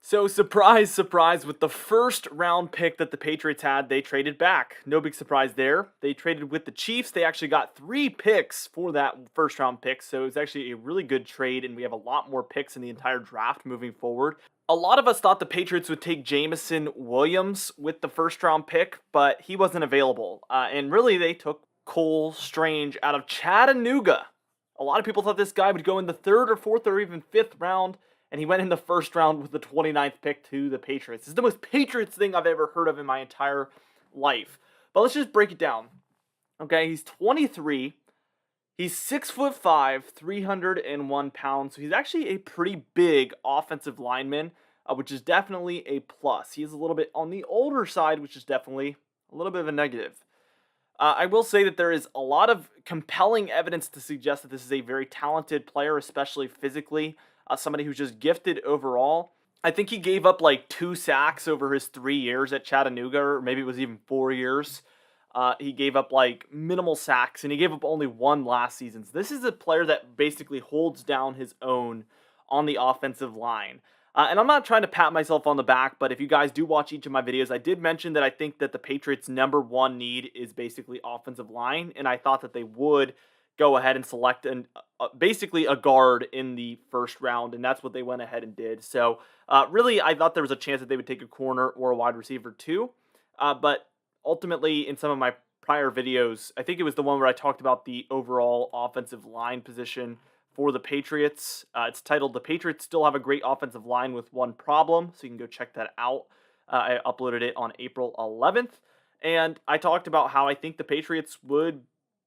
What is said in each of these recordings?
So, surprise, surprise, with the first round pick that the Patriots had, they traded back. No big surprise there. They traded with the Chiefs. They actually got 3 picks for that first round pick. So, it was actually a really good trade, and we have a lot more picks in the entire draft moving forward. A lot of us thought the Patriots would take Jamison Williams with the first round pick, but he wasn't available. And really, they took Cole Strange out of Chattanooga. A lot of people thought this guy would go in the third or fourth or even fifth round, and he went in the first round with the 29th pick to the Patriots. This is the most Patriots thing I've ever heard of in my entire life. But let's just break it down. Okay, he's 23. He's 6'5", 301 pounds. So he's actually a pretty big offensive lineman, which is definitely a plus. He's a little bit on the older side, which is definitely a little bit of a negative. I will say that there is a lot of compelling evidence to suggest that this is a very talented player, especially physically. Somebody who's just gifted overall. I think he gave up like 2 sacks over his 3 years at Chattanooga, or maybe it was even 4 years. He gave up like minimal sacks, and he gave up only 1 last season. So this is a player that basically holds down his own on the offensive line. And I'm not trying to pat myself on the back, but if you guys do watch each of my videos, I did mention that I think that the Patriots' #1 need is basically offensive line, and I thought that they would go ahead and select basically a guard in the first round, and that's what they went ahead and did. So really, I thought there was a chance that they would take a corner or a wide receiver too, but ultimately, in some of my prior videos, I think it was the one where I talked about the overall offensive line position for the Patriots. It's titled "The Patriots Still Have a Great Offensive Line with One Problem," so you can go check that out. I uploaded it on April 11th, and I talked about how I think the Patriots would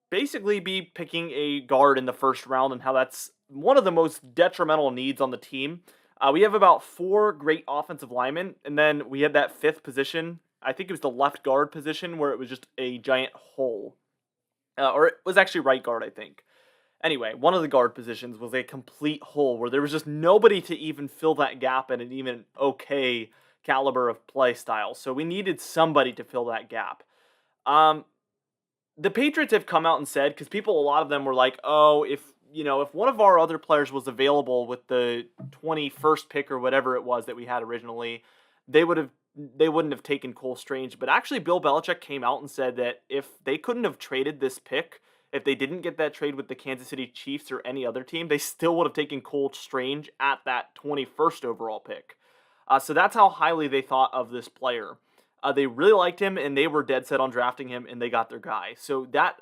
basically be picking a guard in the first round and how that's one of the most detrimental needs on the team. We have about 4 great offensive linemen, and then we had that 5th position. I think it was the left guard position where it was just a giant hole. Or it was actually right guard, I think. Anyway, one of the guard positions was a complete hole where there was just nobody to even fill that gap in an even okay caliber of play style. So we needed somebody to fill that gap. Um, the Patriots have come out and said, because people, a lot of them were like, oh, if one of our other players was available with the 21st pick or whatever it was that we had originally, they wouldn't have taken Cole Strange. But actually, Bill Belichick came out and said that if they couldn't have traded this pick, if they didn't get that trade with the Kansas City Chiefs or any other team, they still would have taken Cole Strange at that 21st overall pick. So that's how highly they thought of this player. They really liked him, and they were dead set on drafting him, and they got their guy. So that,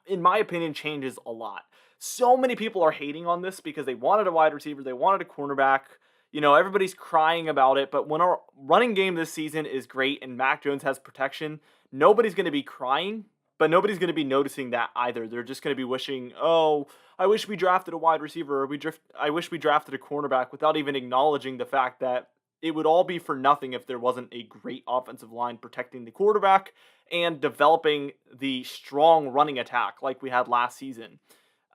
in my opinion, changes a lot. So many people are hating on this because they wanted a wide receiver, they wanted a cornerback. Everybody's crying about it, but when our running game this season is great and Mac Jones has protection, nobody's going to be crying, but nobody's going to be noticing that either. They're just going to be wishing, oh, I wish we drafted a wide receiver, or I wish we drafted a cornerback, without even acknowledging the fact that it would all be for nothing if there wasn't a great offensive line protecting the quarterback and developing the strong running attack like we had last season.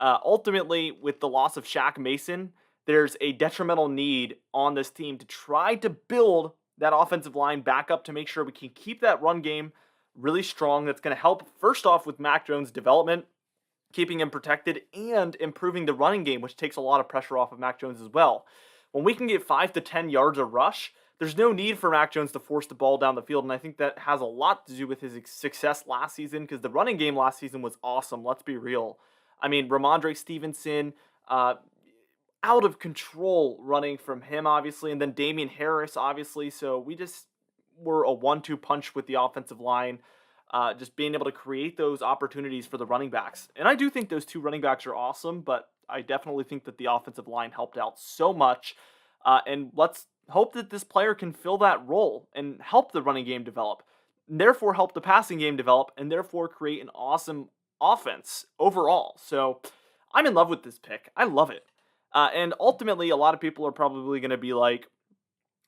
Ultimately, with the loss of Shaq Mason, there's a detrimental need on this team to try to build that offensive line back up to make sure we can keep that run game really strong. That's going to help, first off, with Mac Jones' development, keeping him protected, and improving the running game, which takes a lot of pressure off of Mac Jones as well. When we can get 5 to 10 yards a rush, there's no need for Mac Jones to force the ball down the field, and I think that has a lot to do with his success last season, because the running game last season was awesome, let's be real. I mean, Ramondre Stevenson, out of control running from him, obviously, and then Damian Harris, obviously, so we just were a 1-2 punch with the offensive line, just being able to create those opportunities for the running backs. And I do think those 2 running backs are awesome, but I definitely think that the offensive line helped out so much. And let's hope that this player can fill that role and help the running game develop, and therefore help the passing game develop, and therefore create an awesome offense overall. So I'm in love with this pick. I love it. And ultimately, a lot of people are probably going to be like,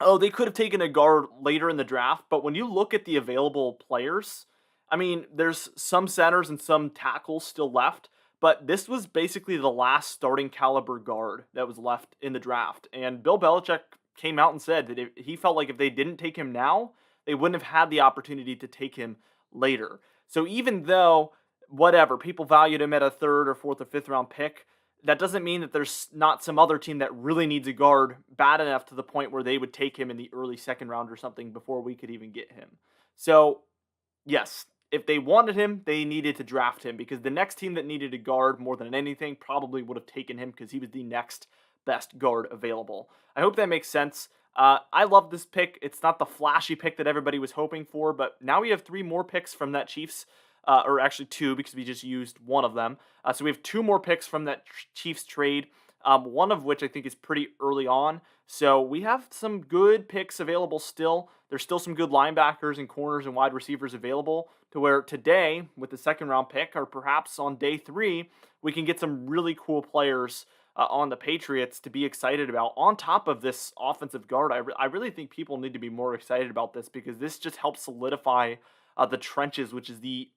oh, they could have taken a guard later in the draft. But when you look at the available players, I mean, there's some centers and some tackles still left. But this was basically the last starting caliber guard that was left in the draft. And Bill Belichick came out and said that he felt like if they didn't take him now, they wouldn't have had the opportunity to take him later. So even though, whatever, people valued him at a 3rd or 4th or 5th round pick, that doesn't mean that there's not some other team that really needs a guard bad enough to the point where they would take him in the early second round or something before we could even get him. So, yes, if they wanted him, they needed to draft him because the next team that needed a guard more than anything probably would have taken him because he was the next best guard available. I hope that makes sense. I love this pick. It's not the flashy pick that everybody was hoping for, but now we have three more picks from that Chiefs, or actually two because we just used one of them. So we have two more picks from that Chiefs trade, one of which I think is pretty early on. So we have some good picks available still. There's still some good linebackers and corners and wide receivers available to where today, with the second round pick, or perhaps on day three, we can get some really cool players on the Patriots to be excited about. On top of this offensive guard, I really think people need to be more excited about this because this just helps solidify the trenches, which is the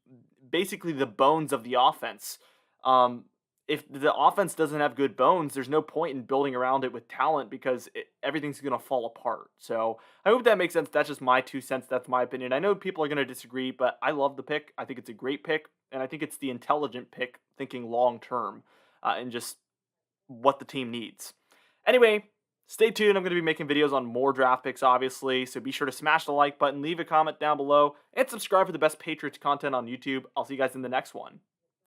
basically the bones of the offense. Um, if the offense doesn't have good bones, there's no point in building around it with talent because everything's going to fall apart. So I hope that makes sense. That's just my 2 cents. That's my opinion. I know people are going to disagree, but I love the pick. I think it's a great pick, and I think it's the intelligent pick, thinking long term, and just what the team needs. Anyway, stay tuned. I'm going to be making videos on more draft picks, obviously. So be sure to smash the like button, leave a comment down below, and subscribe for the best Patriots content on YouTube. I'll see you guys in the next one.